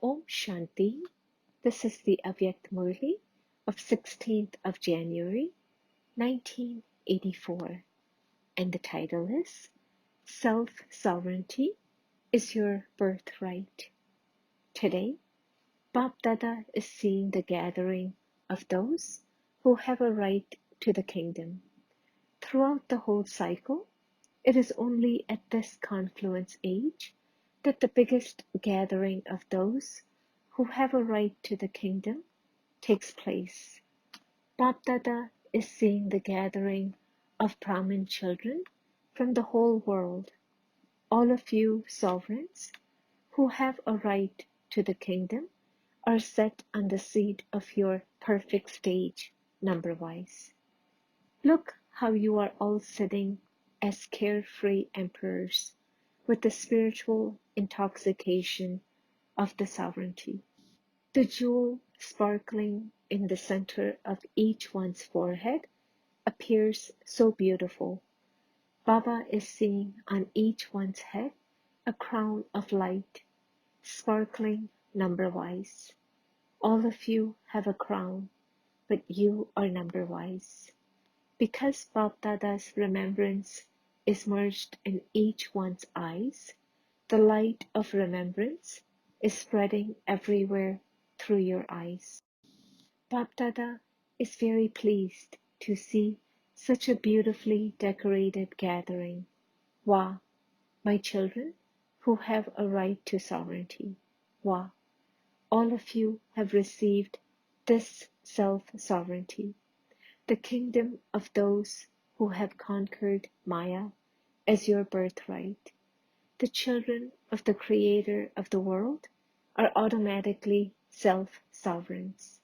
Om Shanti. This is the Avyakt Murli of 16th of January, 1984. And the title is Self-Sovereignty is Your Birthright. Today, Bap Dada is seeing the gathering of those who have a right to the kingdom. Throughout the whole cycle, it is only at this confluence age that the biggest gathering of those who have a right to the kingdom takes place. Bap Dada is seeing the gathering of Brahmin children from the whole world, all of you sovereigns who have a right to the kingdom are set on the seat of your perfect stage, number-wise. Look how you are all sitting as carefree emperors with the spiritual intoxication of the sovereignty. The jewel sparkling in the center of each one's forehead appears so beautiful. Baba is seeing on each one's head a crown of light, sparkling number-wise. All of you have a crown, but you are number-wise. Because Bap Dada's remembrance is merged in each one's eyes, the light of remembrance is spreading everywhere through your eyes. Bap Dada is very pleased to see such a beautifully decorated gathering. Wah, my children who have a right to sovereignty. Wah, all of you have received this self-sovereignty, the kingdom of those who have conquered Maya as your birthright. The children of the Creator of the world are automatically self-sovereigns.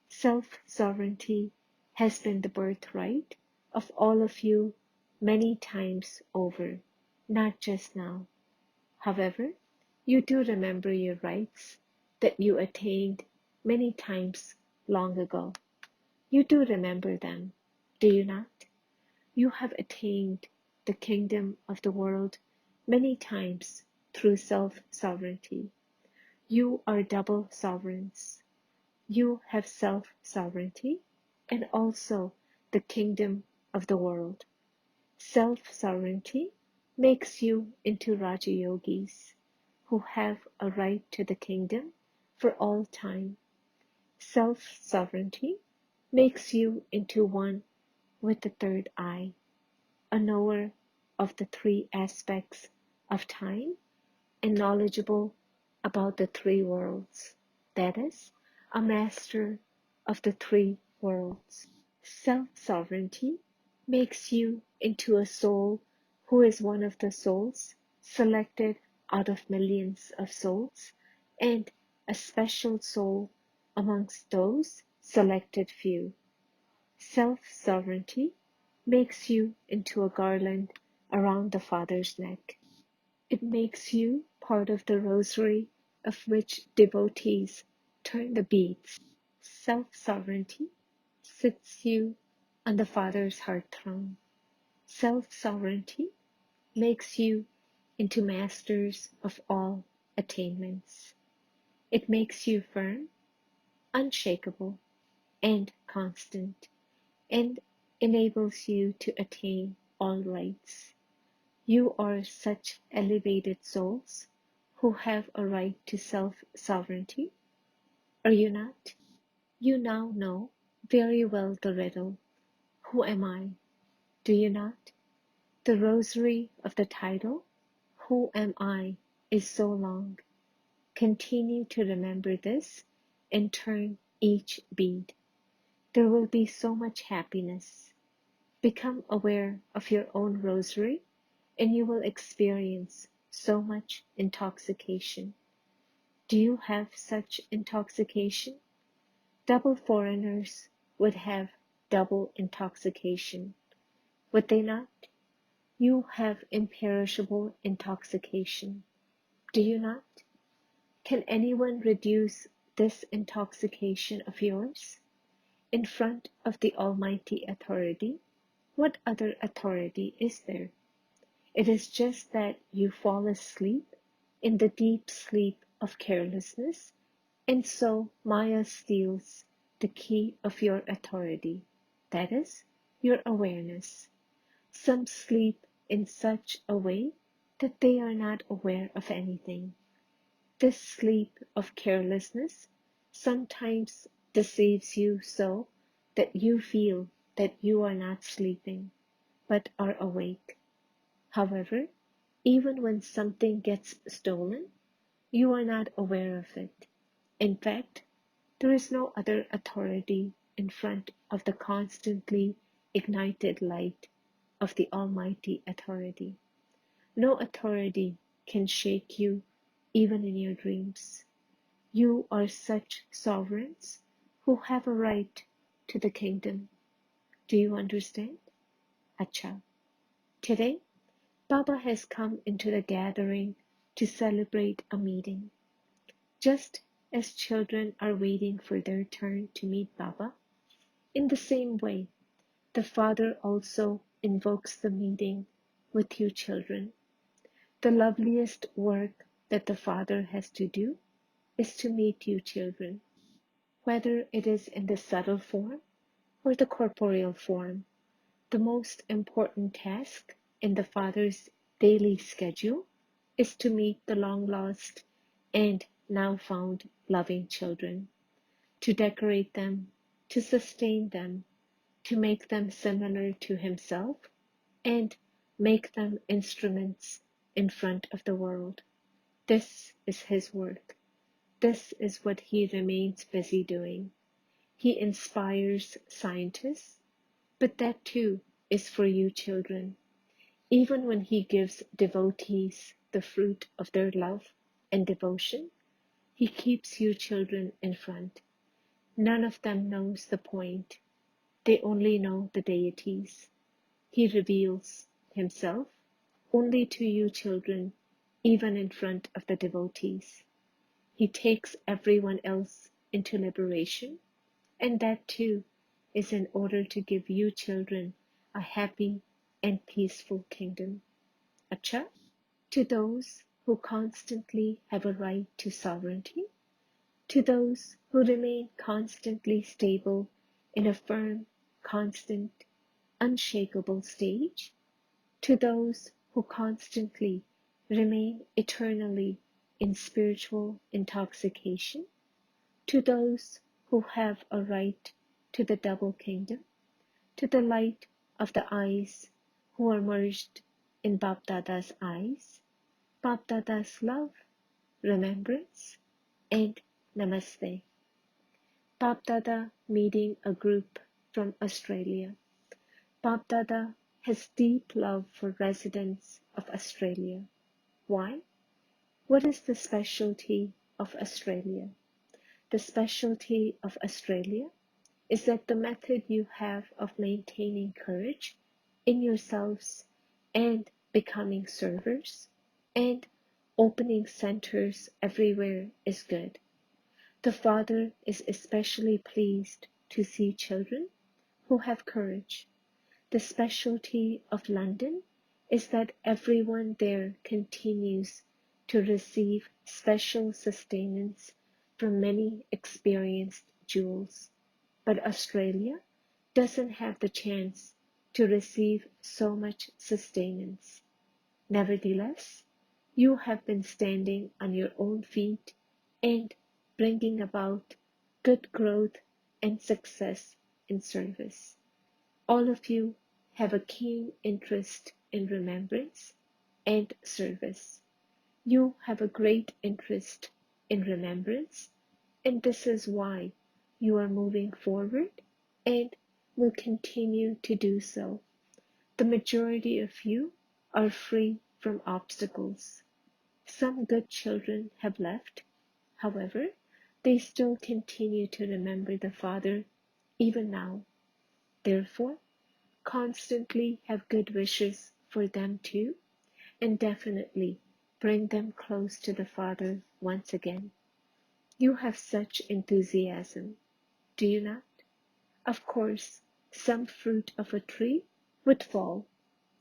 Self-sovereignty has been the birthright of all of you many times over, not just now. However, you do remember your rights that you attained many times long ago. You do remember them, do you not? You have attained the kingdom of the world many times through self-sovereignty. You are double sovereigns. You have self-sovereignty and also the kingdom of the world. Self-sovereignty makes you into Raja Yogis who have a right to the kingdom for all time. Self-sovereignty makes you into one with the third eye, a knower of the three aspects of time and knowledgeable about the three worlds. That is, a master of the three worlds. Self-sovereignty makes you into a soul who is one of the souls selected out of millions of souls and a special soul amongst those selected few. Self-sovereignty makes you into a garland around the Father's neck. It makes you part of the rosary of which devotees turn the beads. Self-sovereignty sits you on the Father's heart throne. Self-sovereignty makes you into masters of all attainments. It makes you firm, unshakable, and constant, and enables you to attain all rights. You are such elevated souls who have a right to self-sovereignty, are you not? You now know very well the riddle, who am I? Do you not? The rosary of the title, who am I, is so long. Continue to remember this and turn each bead. There will be so much happiness. Become aware of your own rosary and you will experience so much intoxication. Do you have such intoxication? Double foreigners would have double intoxication, would they not? You have imperishable intoxication, do you not? Can anyone reduce this intoxication of yours? In front of the Almighty Authority, what other authority is there? It is just that you fall asleep in the deep sleep of carelessness, and so Maya steals the key of your authority, that is, your awareness. Some sleep in such a way that they are not aware of anything. This sleep of carelessness sometimes deceives you so that you feel that you are not sleeping, but are awake. However, even when something gets stolen, you are not aware of it. In fact, there is no other authority in front of the constantly ignited light of the Almighty authority. No authority can shake you even in your dreams. You are such sovereigns who have a right to the kingdom. Do you understand? Acha. Today, Baba has come into the gathering to celebrate a meeting. Just as children are waiting for their turn to meet Baba, in the same way, the Father also invokes the meeting with you children. The loveliest work that the Father has to do is to meet you children, whether it is in the subtle form or the corporeal form. The most important task in the Father's daily schedule is to meet the long lost and now found loving children, to decorate them, to sustain them, to make them similar to Himself, and make them instruments in front of the world. This is His work. This is what He remains busy doing. He inspires scientists, but that too is for you children. Even when He gives devotees the fruit of their love and devotion, He keeps you children in front. None of them knows the point. They only know the deities. He reveals Himself only to you children, even in front of the devotees. He takes everyone else into liberation, and that too is in order to give you children a happy and peaceful kingdom. Acha, to those who constantly have a right to sovereignty, to those who remain constantly stable in a firm, constant, unshakable stage, to those who constantly remain eternally in spiritual intoxication, to those who have a right to the double kingdom, to the light of the eyes who are merged in Bapdada's eyes, Bapdada's love, remembrance, and namaste. Bapdada meeting a group from Australia. Bapdada has deep love for residents of Australia. Why? What is the specialty of Australia? The specialty of Australia is that the method you have of maintaining courage in yourselves and becoming servers and opening centers everywhere is good. The Father is especially pleased to see children who have courage. The specialty of London is that everyone there continues to receive special sustenance from many experienced jewels. But Australia doesn't have the chance to receive so much sustenance. Nevertheless, you have been standing on your own feet and bringing about good growth and success in service. All of you have a keen interest in remembrance and service. You have a great interest in remembrance, and this is why you are moving forward and will continue to do so. The majority of you are free from obstacles. Some good children have left. However, they still continue to remember the Father even now. Therefore, constantly have good wishes for them too, and definitely bring them close to the Father once again. You have such enthusiasm, do you not? Of course, some fruit of a tree would fall.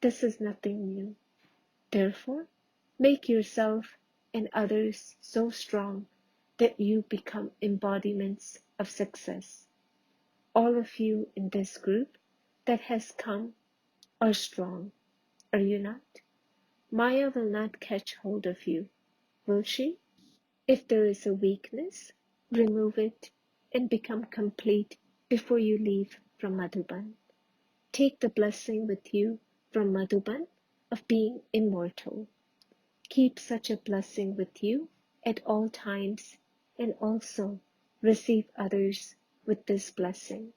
This is nothing new. Therefore, make yourself and others so strong that you become embodiments of success. All of you in this group that has come are strong, are you not? Maya will not catch hold of you, will she? If there is a weakness, remove it and become complete before you leave from Madhuban. Take the blessing with you from Madhuban of being immortal. Keep such a blessing with you at all times and also receive others with this blessing.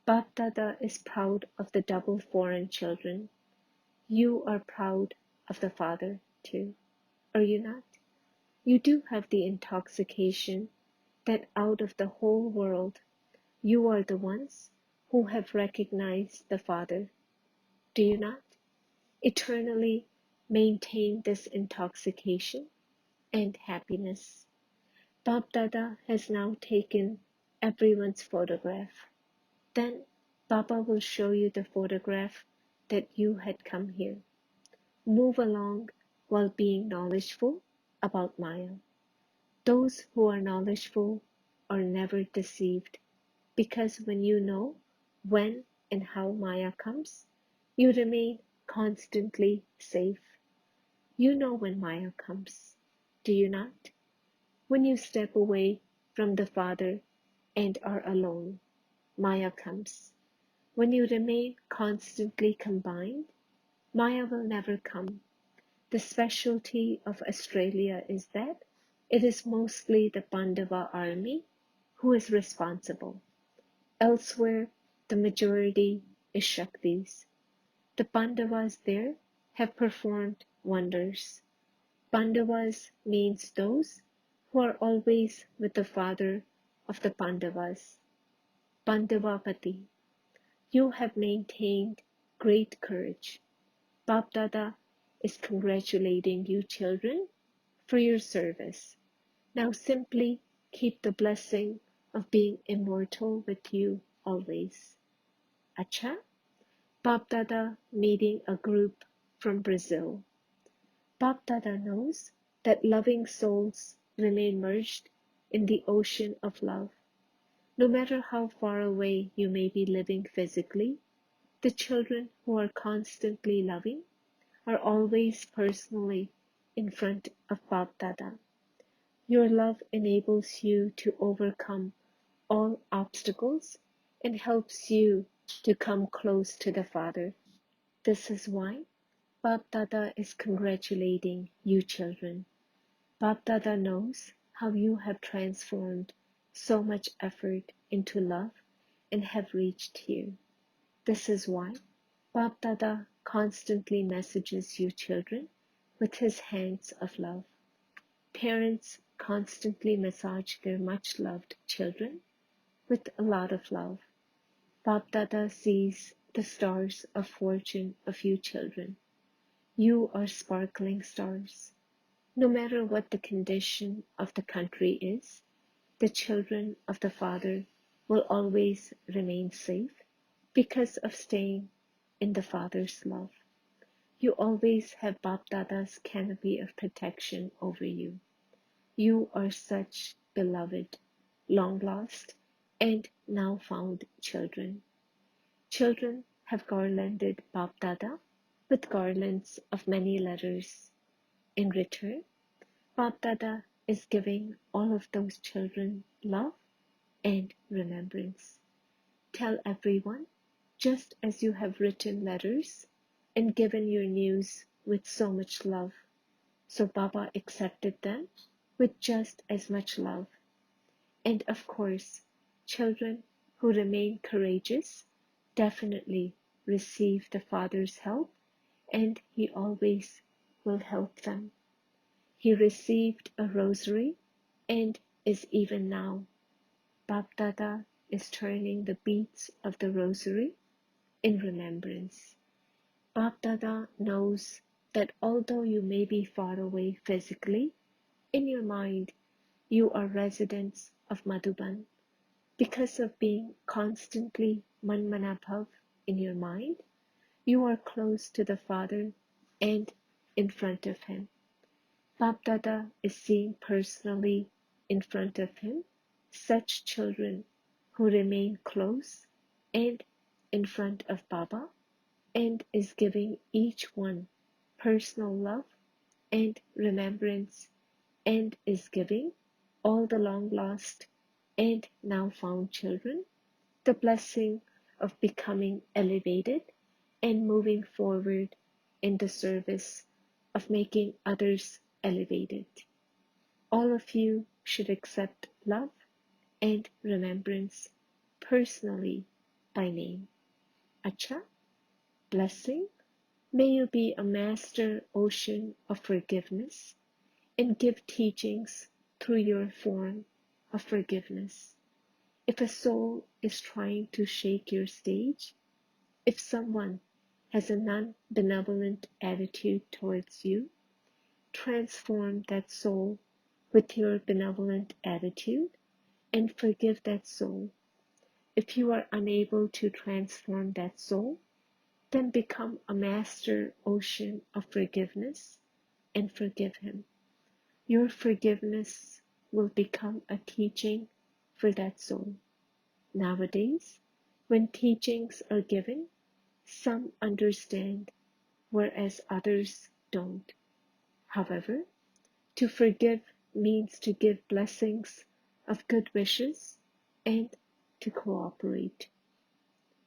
Bap Dada is proud of the double foreign children. You are proud of the father too, are you not? You do have the intoxication that out of the whole world, you are the ones who have recognized the Father. Do you not? Eternally maintain this intoxication and happiness. Bap Dada has now taken everyone's photograph. Then Baba will show you the photograph that you had come here. Move along while being knowledgeful about Maya. Those who are knowledgeful are never deceived, because when you know when and how Maya comes, you remain constantly safe. You know when Maya comes, do you not? When you step away from the Father and are alone, Maya comes. When you remain constantly combined, Maya will never come. The specialty of Australia is that it is mostly the Pandava army who is responsible. Elsewhere, the majority is Shaktis. The Pandavas there have performed wonders. Pandavas means those who are always with the father of the Pandavas. Pandavapati, you have maintained great courage. Bap Dada is congratulating you children for your service. Now simply keep the blessing of being immortal with you always. Acha, Bap Dada meeting a group from Brazil. Bap Dada knows that loving souls remain merged in the ocean of love. No matter how far away you may be living physically, the children who are constantly loving are always personally in front of Bap Dada. Your love enables you to overcome all obstacles and helps you to come close to the Father. This is why Bap Dada is congratulating you children. Bap Dada knows how you have transformed so much effort into love and have reached here. This is why Bap Dada constantly messages you children with his hands of love. Parents constantly massage their much loved children with a lot of love. Bap Dada sees the stars of fortune of you children. You are sparkling stars. No matter what the condition of the country is, the children of the Father will always remain safe because of staying in the Father's love. You always have Bap Dada's canopy of protection over you. You are such beloved, long lost, and now found children. Children have garlanded Bap Dada with garlands of many letters. In return, Bap Dada is giving all of those children love and remembrance. Tell everyone, just as you have written letters and given your news with so much love, so Baba accepted them with just as much love. And of course, children who remain courageous definitely receive the Father's help, and He always will help them. He received a rosary and is even now. Bap Dada is turning the beads of the rosary in remembrance. Bap Dada knows that although you may be far away physically, in your mind you are residents of Madhuban. Because of being constantly Manmanabhav in your mind, you are close to the Father and in front of Him. Bap Dada is seeing personally in front of him such children who remain close and in front of Baba, and is giving each one personal love and remembrance, and is giving all the long lost and now found children the blessing of becoming elevated and moving forward in the service of making others elevated. All of you should accept love and remembrance personally by name. Acha, blessing. May you be a master ocean of forgiveness and give teachings through your form of forgiveness. If a soul is trying to shake your stage, if someone has a non-benevolent attitude towards you, transform that soul with your benevolent attitude and forgive that soul. If you are unable to transform that soul, then become a master ocean of forgiveness and forgive him. Your forgiveness will become a teaching for that soul. Nowadays, when teachings are given, some understand, whereas others don't. However, to forgive means to give blessings of good wishes and to cooperate.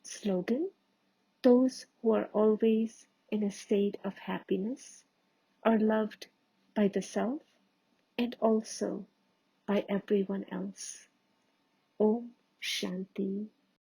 Slogan: those who are always in a state of happiness are loved by the self and also by everyone else. Om Shanti.